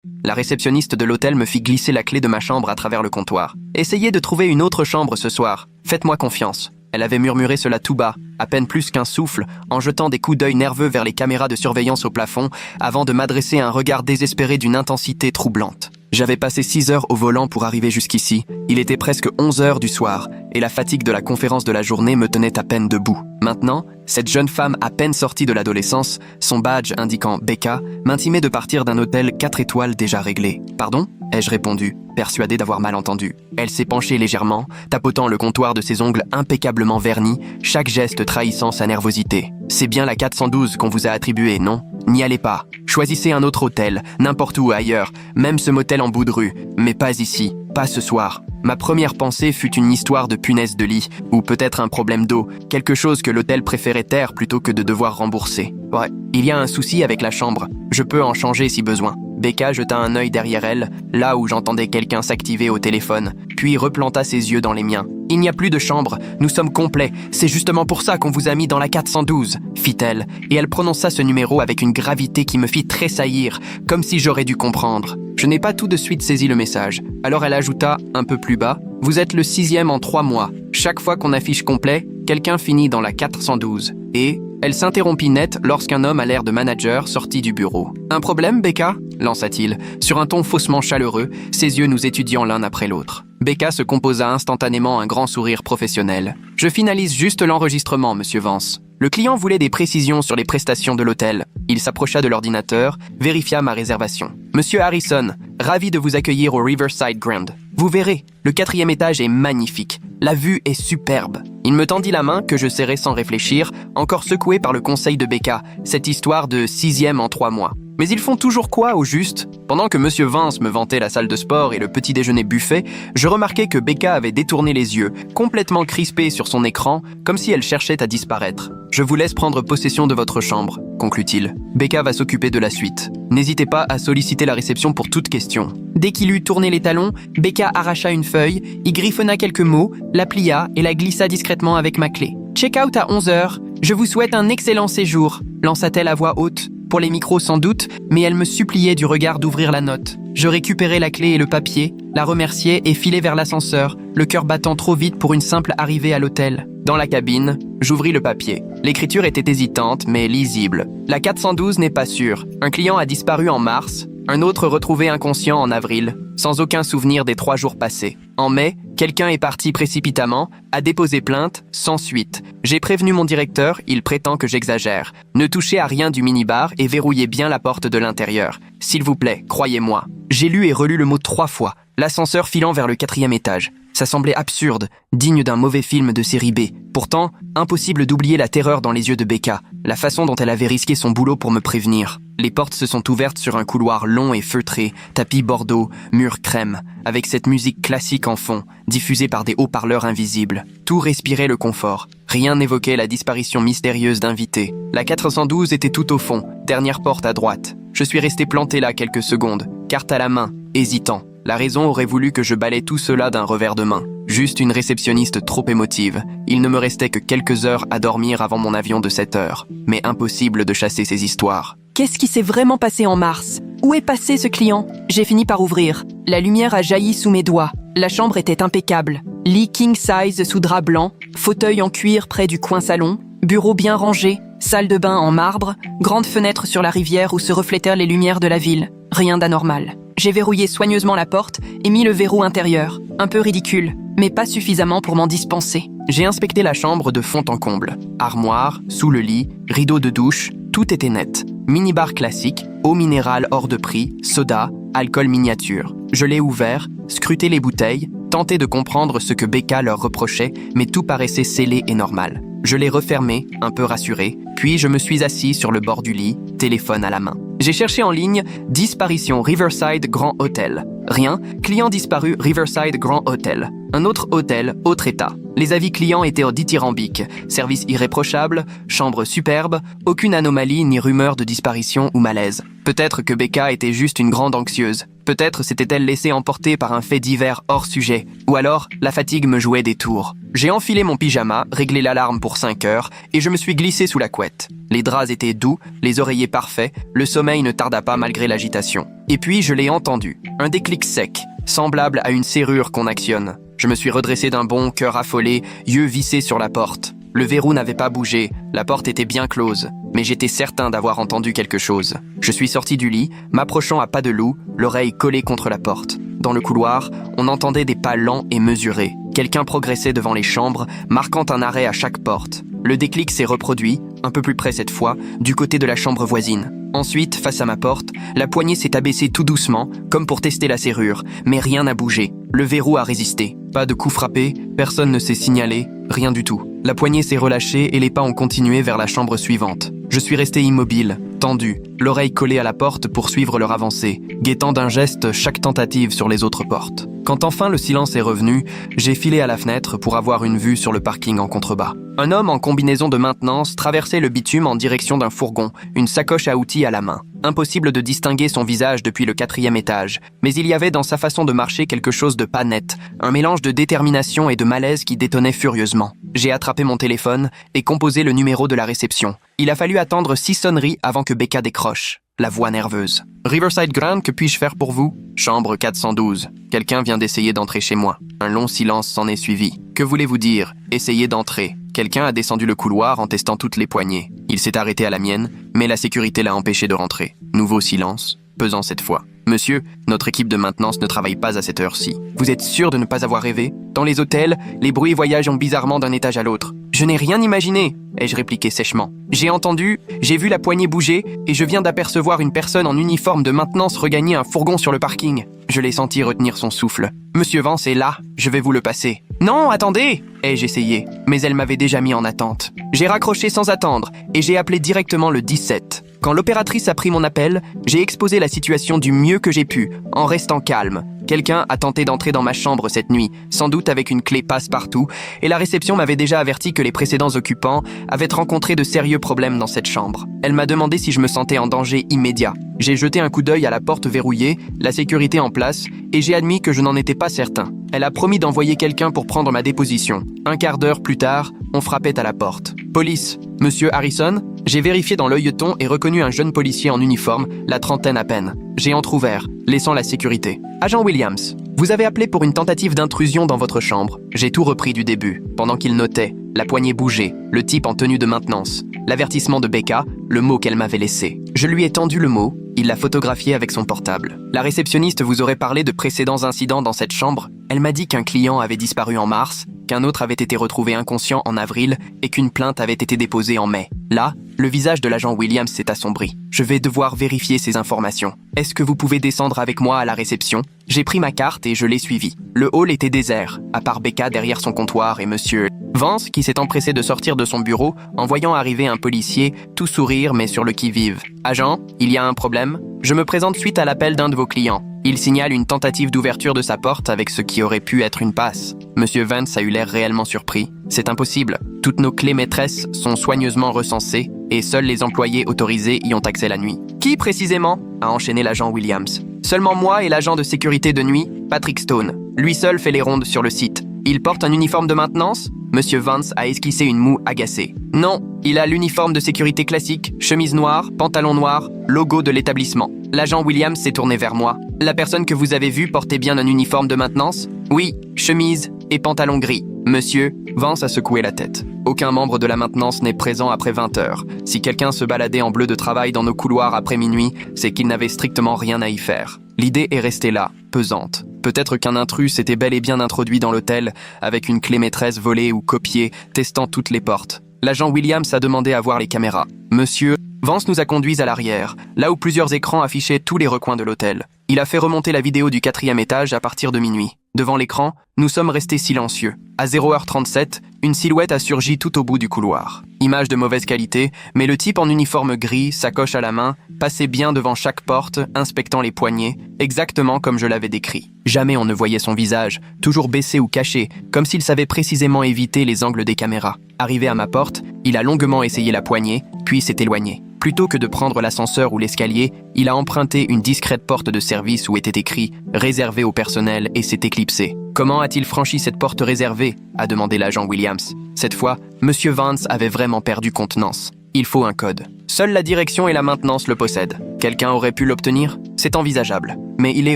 La réceptionniste de l'hôtel me fit glisser la clé de ma chambre à travers le comptoir. Essayez de trouver une autre chambre ce soir. Faites-moi confiance. Elle avait murmuré cela tout bas, à peine plus qu'un souffle, en jetant des coups d'œil nerveux vers les caméras de surveillance au plafond, avant de m'adresser un regard désespéré d'une intensité troublante. J'avais passé 6 heures au volant pour arriver jusqu'ici. Il était presque 11 heures du soir, et la fatigue de la conférence de la journée me tenait à peine debout. Maintenant, cette jeune femme à peine sortie de l'adolescence, son badge indiquant Becca, m'intimait de partir d'un hôtel 4 étoiles déjà réglé. « Pardon ?» ai-je répondu, persuadé d'avoir mal entendu. Elle s'est penchée légèrement, tapotant le comptoir de ses ongles impeccablement vernis, chaque geste trahissant sa nervosité. « C'est bien la 412 qu'on vous a attribuée, non ? N'y allez pas. Choisissez un autre hôtel, n'importe où ailleurs, même ce motel en bout de rue, mais pas ici, pas ce soir. » Ma première pensée fut une histoire de punaise de lit, ou peut-être un problème d'eau, quelque chose que l'hôtel préférait taire plutôt que de devoir rembourser. Ouais, il y a un souci avec la chambre. Je peux en changer si besoin. Becca jeta un œil derrière elle, là où j'entendais quelqu'un s'activer au téléphone, puis replanta ses yeux dans les miens. « Il n'y a plus de chambre, nous sommes complets, c'est justement pour ça qu'on vous a mis dans la 412, fit-elle, et elle prononça ce numéro avec une gravité qui me fit tressaillir, comme si j'aurais dû comprendre. Je n'ai pas tout de suite saisi le message. Alors elle ajouta, un peu plus bas, « Vous êtes le 6e en 3 mois. Chaque fois qu'on affiche complet, quelqu'un finit dans la 412. » Et elle s'interrompit net lorsqu'un homme à l'air de manager sortit du bureau. « Un problème, Becca ?» lança-t-il, sur un ton faussement chaleureux, ses yeux nous étudiant l'un après l'autre. Becca se composa instantanément un grand sourire professionnel. « Je finalise juste l'enregistrement, Monsieur Vance. » Le client voulait des précisions sur les prestations de l'hôtel. Il s'approcha de l'ordinateur, vérifia ma réservation. « Monsieur Harrison, ravi de vous accueillir au Riverside Grand. Vous verrez, le 4e étage est magnifique. La vue est superbe. » Il me tendit la main que je serrai sans réfléchir, encore secoué par le conseil de Becca, cette histoire de 6e en 3 mois. Mais ils font toujours quoi au juste ? Pendant que Monsieur Vance me vantait la salle de sport et le petit déjeuner buffet, je remarquai que Becca avait détourné les yeux, complètement crispée sur son écran, comme si elle cherchait à disparaître. « Je vous laisse prendre possession de votre chambre », conclut-il. Becca va s'occuper de la suite. N'hésitez pas à solliciter la réception pour toute question. Dès qu'il eut tourné les talons, Becca arracha une feuille, y griffonna quelques mots, la plia et la glissa discrètement avec ma clé. « Check-out à 11h. Je vous souhaite un excellent séjour », lança-t-elle à voix haute. Pour les micros sans doute, mais elle me suppliait du regard d'ouvrir la note. Je récupérai la clé et le papier, la remerciai et filai vers l'ascenseur, le cœur battant trop vite pour une simple arrivée à l'hôtel. Dans la cabine, j'ouvris le papier. L'écriture était hésitante, mais lisible. La 412 n'est pas sûre. Un client a disparu en mars, un autre retrouvé inconscient en avril, sans aucun souvenir des 3 jours passés. En mai, quelqu'un est parti précipitamment, a déposé plainte, sans suite. J'ai prévenu mon directeur, il prétend que j'exagère. Ne touchez à rien du minibar et verrouillez bien la porte de l'intérieur. S'il vous plaît, croyez-moi. J'ai lu et relu le mot 3 fois, l'ascenseur filant vers le 4e étage. Ça semblait absurde, digne d'un mauvais film de série B. Pourtant, impossible d'oublier la terreur dans les yeux de Becca, la façon dont elle avait risqué son boulot pour me prévenir. Les portes se sont ouvertes sur un couloir long et feutré, tapis bordeaux, murs crème, avec cette musique classique en fond, diffusée par des haut-parleurs invisibles. Tout respirait le confort. Rien n'évoquait la disparition mystérieuse d'invités. La 412 était tout au fond, dernière porte à droite. Je suis resté planté là quelques secondes, carte à la main, hésitant. La raison aurait voulu que je balaie tout cela d'un revers de main. Juste une réceptionniste trop émotive. Il ne me restait que quelques heures à dormir avant mon avion de 7 heures. Mais impossible de chasser ces histoires. Qu'est-ce qui s'est vraiment passé en mars ? Où est passé ce client ? J'ai fini par ouvrir. La lumière a jailli sous mes doigts. La chambre était impeccable. Lit king size sous drap blanc, fauteuil en cuir près du coin salon, bureau bien rangé, salle de bain en marbre, grande fenêtre sur la rivière où se reflétèrent les lumières de la ville. Rien d'anormal. J'ai verrouillé soigneusement la porte et mis le verrou intérieur. Un peu ridicule, mais pas suffisamment pour m'en dispenser. J'ai inspecté la chambre de fond en comble. Armoire, sous le lit, rideau de douche, tout était net. Minibar classique, eau minérale hors de prix, soda, alcool miniature. Je l'ai ouvert, scruté les bouteilles, tenté de comprendre ce que Becca leur reprochait, mais tout paraissait scellé et normal. Je l'ai refermé, un peu rassuré, puis je me suis assis sur le bord du lit, téléphone à la main. J'ai cherché en ligne « Disparition Riverside Grand Hotel ». Rien, client disparu Riverside Grand Hotel. Un autre hôtel, autre état. Les avis clients étaient dithyrambiques. Service irréprochable, chambre superbe, aucune anomalie ni rumeur de disparition ou malaise. Peut-être que Becca était juste une grande anxieuse. Peut-être s'était-elle laissée emporter par un fait divers hors sujet. Ou alors, la fatigue me jouait des tours. J'ai enfilé mon pyjama, réglé l'alarme pour 5 heures, et je me suis glissé sous la couette. Les draps étaient doux, les oreillers parfaits, le sommeil ne tarda pas malgré l'agitation. Et puis, je l'ai entendu. Un déclic sec, semblable à une serrure qu'on actionne. Je me suis redressé d'un bond, cœur affolé, yeux vissés sur la porte. Le verrou n'avait pas bougé, la porte était bien close, mais j'étais certain d'avoir entendu quelque chose. Je suis sorti du lit, m'approchant à pas de loup, l'oreille collée contre la porte. Dans le couloir, on entendait des pas lents et mesurés. Quelqu'un progressait devant les chambres, marquant un arrêt à chaque porte. Le déclic s'est reproduit, un peu plus près cette fois, du côté de la chambre voisine. Ensuite, face à ma porte, la poignée s'est abaissée tout doucement, comme pour tester la serrure, mais rien n'a bougé. Le verrou a résisté. Pas de coup frappé, personne ne s'est signalé, rien du tout. La poignée s'est relâchée et les pas ont continué vers la chambre suivante. Je suis resté immobile, tendu, l'oreille collée à la porte pour suivre leur avancée, guettant d'un geste chaque tentative sur les autres portes. Quand enfin le silence est revenu, j'ai filé à la fenêtre pour avoir une vue sur le parking en contrebas. Un homme en combinaison de maintenance traversait le bitume en direction d'un fourgon, une sacoche à outils à la main. Impossible de distinguer son visage depuis le 4e étage, mais il y avait dans sa façon de marcher quelque chose de pas net, un mélange de détermination et de malaise qui détonnait furieusement. J'ai attrapé mon téléphone et composé le numéro de la réception. Il a fallu attendre 6 sonneries avant que Becca décroche. La voix nerveuse. « Riverside Grand, que puis-je faire pour vous ?»« Chambre 412. Quelqu'un vient d'essayer d'entrer chez moi. » Un long silence s'en est suivi. « Que voulez-vous dire ? Essayez d'entrer. » Quelqu'un a descendu le couloir en testant toutes les poignées. Il s'est arrêté à la mienne, mais la sécurité l'a empêché de rentrer. Nouveau silence, pesant cette fois. « Monsieur, notre équipe de maintenance ne travaille pas à cette heure-ci. Vous êtes sûr de ne pas avoir rêvé ? Dans les hôtels, les bruits voyagent bizarrement d'un étage à l'autre. »« Je n'ai rien imaginé !» ai-je répliqué sèchement. « J'ai entendu, j'ai vu la poignée bouger et je viens d'apercevoir une personne en uniforme de maintenance regagner un fourgon sur le parking. » Je l'ai senti retenir son souffle. « Monsieur Vance est là, je vais vous le passer. »« Non, attendez !» ai-je essayé, mais elle m'avait déjà mis en attente. J'ai raccroché sans attendre et j'ai appelé directement le 17. Quand l'opératrice a pris mon appel, j'ai exposé la situation du mieux que j'ai pu, en restant calme. Quelqu'un a tenté d'entrer dans ma chambre cette nuit, sans doute avec une clé passe-partout, et la réception m'avait déjà averti que les précédents occupants avaient rencontré de sérieux problèmes dans cette chambre. Elle m'a demandé si je me sentais en danger immédiat. J'ai jeté un coup d'œil à la porte verrouillée, la sécurité en place, et j'ai admis que je n'en étais pas certain. Elle a promis d'envoyer quelqu'un pour prendre ma déposition. Un quart d'heure plus tard, on frappait à la porte. « Police, Monsieur Harrison ?» J'ai vérifié dans l'œilleton et reconnu un jeune policier en uniforme, la trentaine à peine. J'ai entrouvert, laissant la sécurité. « Agent Williams, vous avez appelé pour une tentative d'intrusion dans votre chambre. » J'ai tout repris du début, pendant qu'il notait. La poignée bougeait, le type en tenue de maintenance. L'avertissement de Becca, le mot qu'elle m'avait laissé. Je lui ai tendu le mot, il l'a photographié avec son portable. La réceptionniste vous aurait parlé de précédents incidents dans cette chambre. Elle m'a dit qu'un client avait disparu en mars, qu'un autre avait été retrouvé inconscient en avril et qu'une plainte avait été déposée en mai. Là, le visage de l'agent Williams s'est assombri. Je vais devoir vérifier ces informations. Est-ce que vous pouvez descendre avec moi à la réception ? J'ai pris ma carte et je l'ai suivi. Le hall était désert, à part Becca derrière son comptoir et monsieur Vance qui s'est empressé de sortir de son bureau en voyant arriver un policier, tout sourire mais sur le qui-vive. « Agent, il y a un problème ? Je me présente suite à l'appel d'un de vos clients. Il signale une tentative d'ouverture de sa porte avec ce qui aurait pu être une passe. » Monsieur Vance a eu l'air réellement surpris. « C'est impossible. Toutes nos clés maîtresses sont soigneusement recensées et seuls les employés autorisés y ont accès la nuit. »« Qui précisément ?» a enchaîné l'agent Williams. « Seulement moi et l'agent de sécurité de nuit, Patrick Stone. Lui seul fait les rondes sur le site. Il porte un uniforme de maintenance ?» Monsieur Vance a esquissé une moue agacée. « Non, il a l'uniforme de sécurité classique, chemise noire, pantalon noir, logo de l'établissement. » L'agent Williams s'est tourné vers moi. « La personne que vous avez vue portait bien un uniforme de maintenance ? » « Oui, chemise et pantalon gris. » Monsieur Vance a secoué la tête. « Aucun membre de la maintenance n'est présent après 20 heures. Si quelqu'un se baladait en bleu de travail dans nos couloirs après minuit, c'est qu'il n'avait strictement rien à y faire. » L'idée est restée là, pesante. Peut-être qu'un intrus s'était bel et bien introduit dans l'hôtel, avec une clé maîtresse volée ou copiée, testant toutes les portes. L'agent Williams a demandé à voir les caméras. Monsieur Vance nous a conduits à l'arrière, là où plusieurs écrans affichaient tous les recoins de l'hôtel. Il a fait remonter la vidéo du 4e étage à partir de minuit. Devant l'écran, nous sommes restés silencieux. À 0h37, une silhouette a surgi tout au bout du couloir. Image de mauvaise qualité, mais le type en uniforme gris, sacoche à la main, passait bien devant chaque porte, inspectant les poignées, exactement comme je l'avais décrit. Jamais on ne voyait son visage, toujours baissé ou caché, comme s'il savait précisément éviter les angles des caméras. Arrivé à ma porte, il a longuement essayé la poignée, puis s'est éloigné. Plutôt que de prendre l'ascenseur ou l'escalier, il a emprunté une discrète porte de service où était écrit « Réservé au personnel » et s'est éclipsé. Comment a-t-il franchi cette porte réservée ? A demandé l'agent Williams. Cette fois, M. Vance avait vraiment perdu contenance. Il faut un code. Seule la direction et la maintenance le possèdent. Quelqu'un aurait pu l'obtenir ? C'est envisageable. Mais il est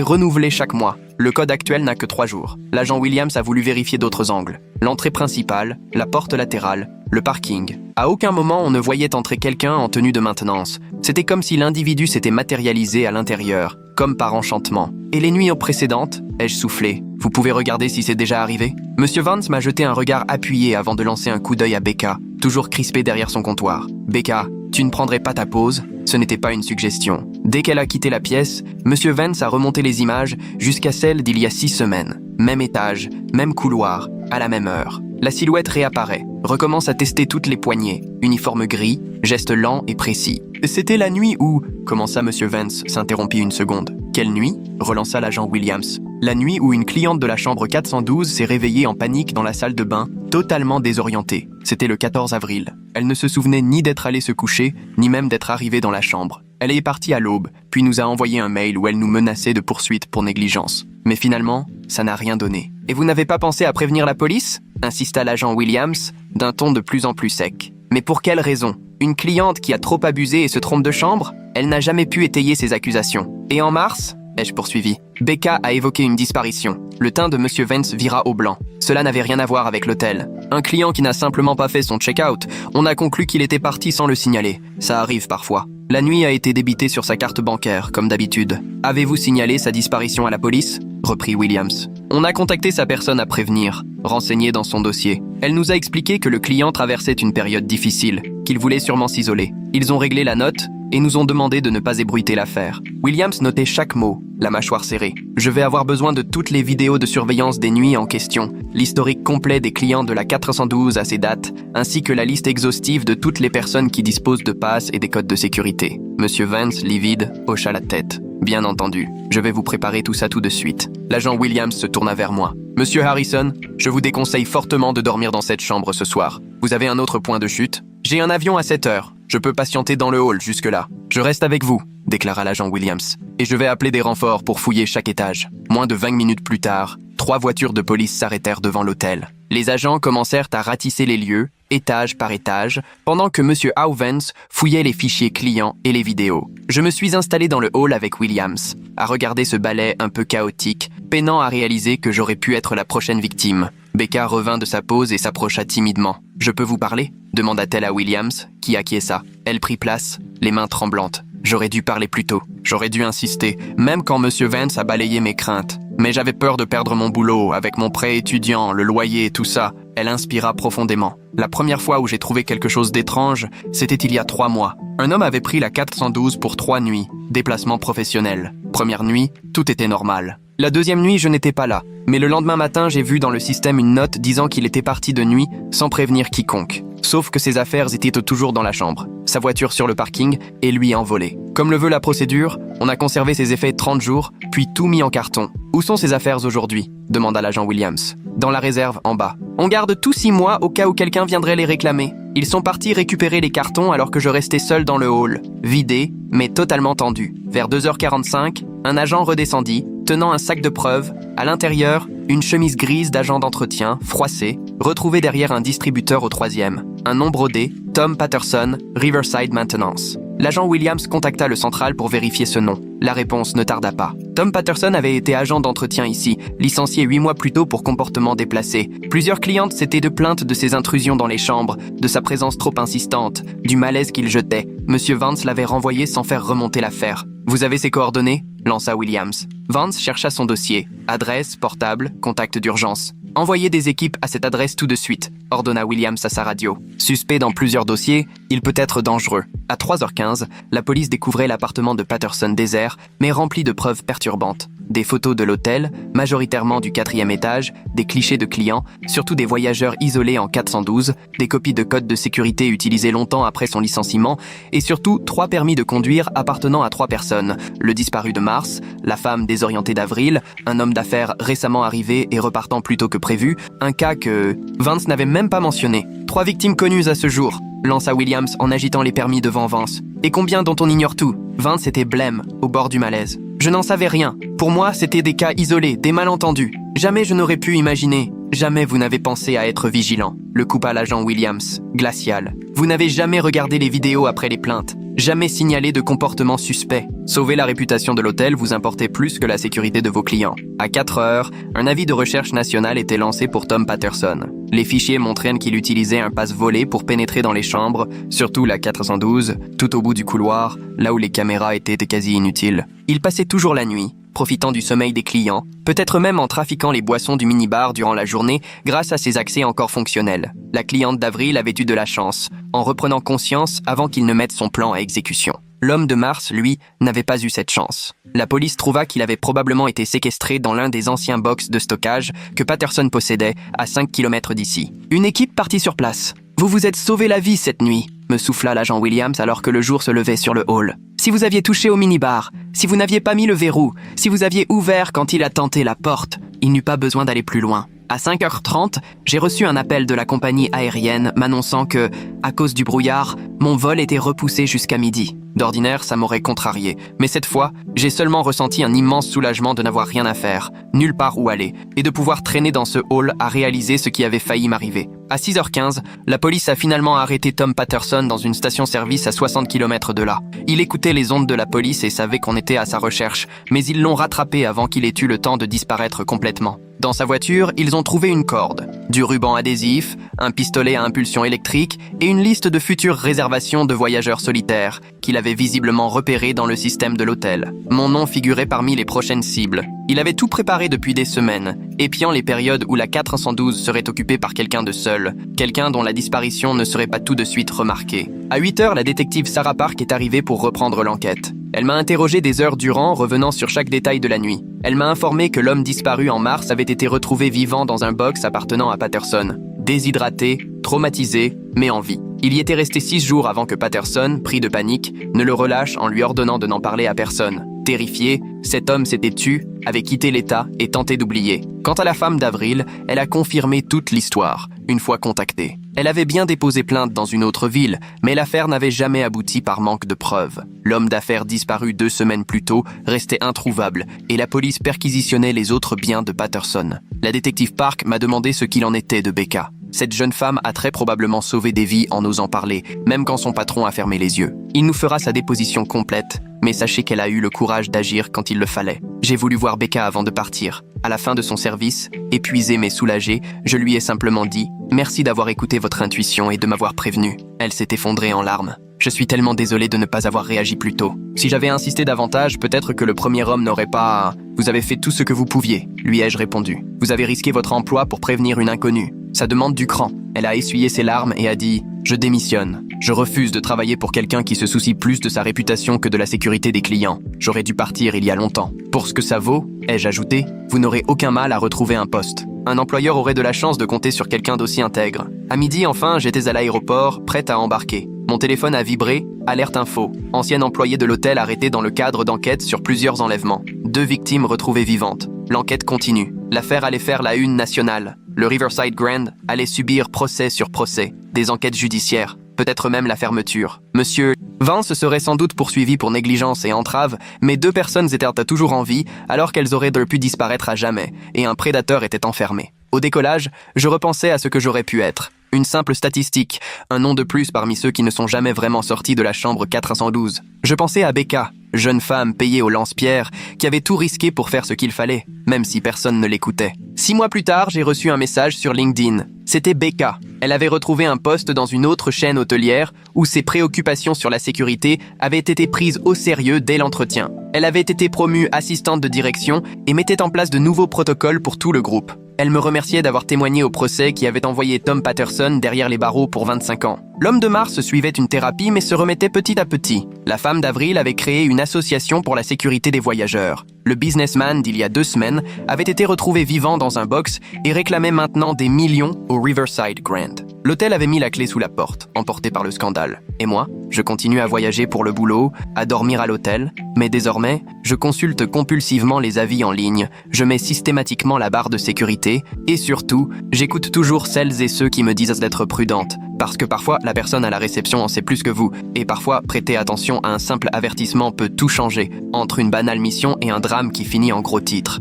renouvelé chaque mois. Le code actuel n'a que 3 jours. L'agent Williams a voulu vérifier d'autres angles. L'entrée principale, la porte latérale, le parking. À aucun moment on ne voyait entrer quelqu'un en tenue de maintenance. C'était comme si l'individu s'était matérialisé à l'intérieur, comme par enchantement. Et les nuits précédentes, ai-je soufflé. Vous pouvez regarder si c'est déjà arrivé ? Monsieur Vance m'a jeté un regard appuyé avant de lancer un coup d'œil à Becca, toujours crispée derrière son comptoir. Becca, tu ne prendrais pas ta pause ? Ce n'était pas une suggestion. Dès qu'elle a quitté la pièce, Monsieur Vance a remonté les images jusqu'à celle d'il y a 6 semaines. Même étage, même couloir, à la même heure. La silhouette réapparaît, recommence à tester toutes les poignées, uniforme gris, geste lent et précis. C'était la nuit où, commença Monsieur Vance, s'interrompit une seconde. Quelle nuit ? Relança l'agent Williams. La nuit où une cliente de la chambre 412 s'est réveillée en panique dans la salle de bain, totalement désorientée. C'était le 14 avril. Elle ne se souvenait ni d'être allée se coucher, ni même d'être arrivée dans la chambre. Elle est partie à l'aube, puis nous a envoyé un mail où elle nous menaçait de poursuite pour négligence. Mais finalement, ça n'a rien donné. « Et vous n'avez pas pensé à prévenir la police ?» insista l'agent Williams, d'un ton de plus en plus sec. « Mais pour quelle raison ? Une cliente qui a trop abusé et se trompe de chambre ? Elle n'a jamais pu étayer ses accusations. Et en mars ? Ai-je poursuivi. Becca a évoqué une disparition. Le teint de Monsieur Vance vira au blanc. Cela n'avait rien à voir avec l'hôtel. Un client qui n'a simplement pas fait son check-out. On a conclu qu'il était parti sans le signaler. Ça arrive parfois. La nuit a été débitée sur sa carte bancaire, comme d'habitude. Avez-vous signalé sa disparition à la police ? Reprit Williams. On a contacté sa personne à prévenir, renseignée dans son dossier. Elle nous a expliqué que le client traversait une période difficile, qu'il voulait sûrement s'isoler. Ils ont réglé la note et nous ont demandé de ne pas ébruiter l'affaire. Williams notait chaque mot, la mâchoire serrée. Je vais avoir besoin de toutes les vidéos de surveillance des nuits en question, l'historique complet des clients de la 412 à ces dates, ainsi que la liste exhaustive de toutes les personnes qui disposent de passes et des codes de sécurité. Monsieur Vance, livide, hocha la tête. Bien entendu, je vais vous préparer tout ça tout de suite. L'agent Williams se tourna vers moi. Monsieur Harrison, je vous déconseille fortement de dormir dans cette chambre ce soir. Vous avez un autre point de chute ? J'ai un avion à 7 heures. Je peux patienter dans le hall jusque-là. Je reste avec vous, déclara l'agent Williams. Et je vais appeler des renforts pour fouiller chaque étage. Moins de 20 minutes plus tard, 3 voitures de police s'arrêtèrent devant l'hôtel. Les agents commencèrent à ratisser les lieux, étage par étage, pendant que M. Howvance fouillait les fichiers clients et les vidéos. Je me suis installé dans le hall avec Williams, à regarder ce ballet un peu chaotique, peinant à réaliser que j'aurais pu être la prochaine victime. Becca revint de sa pause et s'approcha timidement. « Je peux vous parler ?» demanda-t-elle à Williams, qui acquiesça. Elle prit place, les mains tremblantes. J'aurais dû parler plus tôt. J'aurais dû insister, même quand M. Vance a balayé mes craintes. Mais j'avais peur de perdre mon boulot, avec mon prêt étudiant, le loyer et tout ça. Elle inspira profondément. La première fois où j'ai trouvé quelque chose d'étrange, c'était il y a 3 mois. Un homme avait pris la 412 pour 3 nuits, déplacement professionnel. Première nuit, tout était normal. La deuxième nuit, je n'étais pas là. Mais le lendemain matin, j'ai vu dans le système une note disant qu'il était parti de nuit sans prévenir quiconque. Sauf que ses affaires étaient toujours dans la chambre, sa voiture sur le parking et lui envolé. Comme le veut la procédure, on a conservé ses effets 30 jours, puis tout mis en carton. Où sont ses affaires aujourd'hui ? Demanda l'agent Williams. Dans la réserve en bas. On garde tous 6 mois au cas où quelqu'un viendrait les réclamer. Ils sont partis récupérer les cartons alors que je restais seul dans le hall, vidé, mais totalement tendu. Vers 2h45, un agent redescendit, tenant un sac de preuves. À l'intérieur, une chemise grise d'agent d'entretien, froissée, retrouvée derrière un distributeur au 3e. Un nom brodé, Tom Patterson, Riverside Maintenance. L'agent Williams contacta le central pour vérifier ce nom. La réponse ne tarda pas. Tom Patterson avait été agent d'entretien ici, licencié 8 mois plus tôt pour comportement déplacé. Plusieurs clientes s'étaient de plaintes de ses intrusions dans les chambres, de sa présence trop insistante, du malaise qu'il jetait. Monsieur Vance l'avait renvoyé sans faire remonter l'affaire. « Vous avez ses coordonnées ?» lança Williams. Vance chercha son dossier. Adresse, portable, contact d'urgence. « Envoyez des équipes à cette adresse tout de suite », ordonna Williams à sa radio. Suspect dans plusieurs dossiers, il peut être dangereux. À 3h15, la police découvrait l'appartement de Patterson désert, mais rempli de preuves perturbantes. Des photos de l'hôtel, majoritairement du 4e étage, des clichés de clients, surtout des voyageurs isolés en 412, des copies de codes de sécurité utilisées longtemps après son licenciement, et surtout 3 permis de conduire appartenant à 3 personnes. Le disparu de mars, la femme désorientée d'avril, un homme d'affaires récemment arrivé et repartant plus tôt que prévu, un cas que Vance n'avait même pas mentionné. 3 victimes connues à ce jour, lança Williams en agitant les permis devant Vance. Et combien dont on ignore tout. Vance était blême, au bord du malaise. Je n'en savais rien. Pour moi, c'était des cas isolés, des malentendus. Jamais je n'aurais pu imaginer. Jamais vous n'avez pensé à être vigilant. Le coupa l'agent Williams, glacial. Vous n'avez jamais regardé les vidéos après les plaintes. Jamais signalé de comportement suspect. Sauver la réputation de l'hôtel vous importait plus que la sécurité de vos clients. À 4 heures, un avis de recherche nationale était lancé pour Tom Patterson. Les fichiers montraient qu'il utilisait un passe volé pour pénétrer dans les chambres, surtout la 412, tout au bout du couloir, là où les caméras étaient quasi inutiles. Il passait toujours la nuit, profitant du sommeil des clients, peut-être même en trafiquant les boissons du minibar durant la journée grâce à ses accès encore fonctionnels. La cliente d'Avril avait eu de la chance, en reprenant conscience avant qu'il ne mette son plan à exécution. L'homme de Mars, lui, n'avait pas eu cette chance. La police trouva qu'il avait probablement été séquestré dans l'un des anciens box de stockage que Patterson possédait à 5 km d'ici. Une équipe partit sur place. « Vous vous êtes sauvé la vie cette nuit », me souffla l'agent Williams alors que le jour se levait sur le hall. « Si vous aviez touché au minibar, si vous n'aviez pas mis le verrou, si vous aviez ouvert quand il a tenté la porte, il n'eut pas besoin d'aller plus loin. » À 5h30, j'ai reçu un appel de la compagnie aérienne m'annonçant que, à cause du brouillard, mon vol était repoussé jusqu'à midi. D'ordinaire, ça m'aurait contrarié, mais cette fois, j'ai seulement ressenti un immense soulagement de n'avoir rien à faire, nulle part où aller, et de pouvoir traîner dans ce hall à réaliser ce qui avait failli m'arriver. À 6h15, la police a finalement arrêté Tom Patterson dans une station-service à 60 km de là. Il écoutait les ondes de la police et savait qu'on était à sa recherche, mais ils l'ont rattrapé avant qu'il ait eu le temps de disparaître complètement. Dans sa voiture, ils ont trouvé une corde, du ruban adhésif, un pistolet à impulsion électrique et une liste de futures réservations de voyageurs solitaires qu'il avait visiblement repérées dans le système de l'hôtel. Mon nom figurait parmi les prochaines cibles. Il avait tout préparé depuis des semaines, épiant les périodes où la 412 serait occupée par quelqu'un de seul, quelqu'un dont la disparition ne serait pas tout de suite remarquée. À 8h, la détective Sarah Park est arrivée pour reprendre l'enquête. Elle m'a interrogé des heures durant, revenant sur chaque détail de la nuit. Elle m'a informé que l'homme disparu en mars avait été retrouvé vivant dans un box appartenant à Patterson. Déshydraté, traumatisé, mais en vie. Il y était resté 6 jours avant que Patterson, pris de panique, ne le relâche en lui ordonnant de n'en parler à personne. Terrifié, cet homme s'était tu, avait quitté l'État et tenté d'oublier. Quant à la femme d'Avril, elle a confirmé toute l'histoire, une fois contactée. Elle avait bien déposé plainte dans une autre ville, mais l'affaire n'avait jamais abouti par manque de preuves. L'homme d'affaires disparu 2 semaines plus tôt restait introuvable et la police perquisitionnait les autres biens de Patterson. La détective Park m'a demandé ce qu'il en était de Becca. Cette jeune femme a très probablement sauvé des vies en osant parler, même quand son patron a fermé les yeux. Il nous fera sa déposition complète, mais sachez qu'elle a eu le courage d'agir quand il le fallait. J'ai voulu voir Becca avant de partir. À la fin de son service, épuisée mais soulagée, je lui ai simplement dit « Merci d'avoir écouté votre intuition et de m'avoir prévenu ». Elle s'est effondrée en larmes. Je suis tellement désolé de ne pas avoir réagi plus tôt. Si j'avais insisté davantage, peut-être que le premier homme n'aurait pas... Vous avez fait tout ce que vous pouviez, lui ai-je répondu. Vous avez risqué votre emploi pour prévenir une inconnue. Ça demande du cran. Elle a essuyé ses larmes et a dit « Je démissionne. Je refuse de travailler pour quelqu'un qui se soucie plus de sa réputation que de la sécurité des clients. J'aurais dû partir il y a longtemps. Pour ce que ça vaut, ai-je ajouté, vous n'aurez aucun mal à retrouver un poste. Un employeur aurait de la chance de compter sur quelqu'un d'aussi intègre. À midi, enfin, j'étais à l'aéroport, prête à embarquer. Mon téléphone a vibré, alerte info. Ancien employé de l'hôtel arrêté dans le cadre d'enquête sur plusieurs enlèvements. 2 victimes retrouvées vivantes. L'enquête continue. L'affaire allait faire la une nationale. Le Riverside Grand allait subir procès sur procès, des enquêtes judiciaires, peut-être même la fermeture. Monsieur Vance serait sans doute poursuivi pour négligence et entrave, mais 2 personnes étaient toujours en vie alors qu'elles auraient pu disparaître à jamais, et un prédateur était enfermé. Au décollage, je repensais à ce que j'aurais pu être. Une simple statistique, un nom de plus parmi ceux qui ne sont jamais vraiment sortis de la chambre 412. Je pensais à Becca, jeune femme payée au lance-pierre, qui avait tout risqué pour faire ce qu'il fallait, même si personne ne l'écoutait. 6 mois plus tard, j'ai reçu un message sur LinkedIn. C'était Becca. Elle avait retrouvé un poste dans une autre chaîne hôtelière où ses préoccupations sur la sécurité avaient été prises au sérieux dès l'entretien. Elle avait été promue assistante de direction et mettait en place de nouveaux protocoles pour tout le groupe. Elle me remerciait d'avoir témoigné au procès qui avait envoyé Tom Patterson derrière les barreaux pour 25 ans. L'homme de Mars suivait une thérapie mais se remettait petit à petit. La femme d'Avril avait créé une association pour la sécurité des voyageurs. Le businessman d'il y a 2 semaines avait été retrouvé vivant dans un box et réclamait maintenant des millions au Riverside Grand. L'hôtel avait mis la clé sous la porte, emporté par le scandale. Et moi, je continue à voyager pour le boulot, à dormir à l'hôtel, mais désormais, je consulte compulsivement les avis en ligne, je mets systématiquement la barre de sécurité, et surtout, j'écoute toujours celles et ceux qui me disent d'être prudente, parce que parfois, la personne à la réception en sait plus que vous, et parfois, prêter attention à un simple avertissement peut tout changer, entre une banale mission et un drame qui finit en gros titre.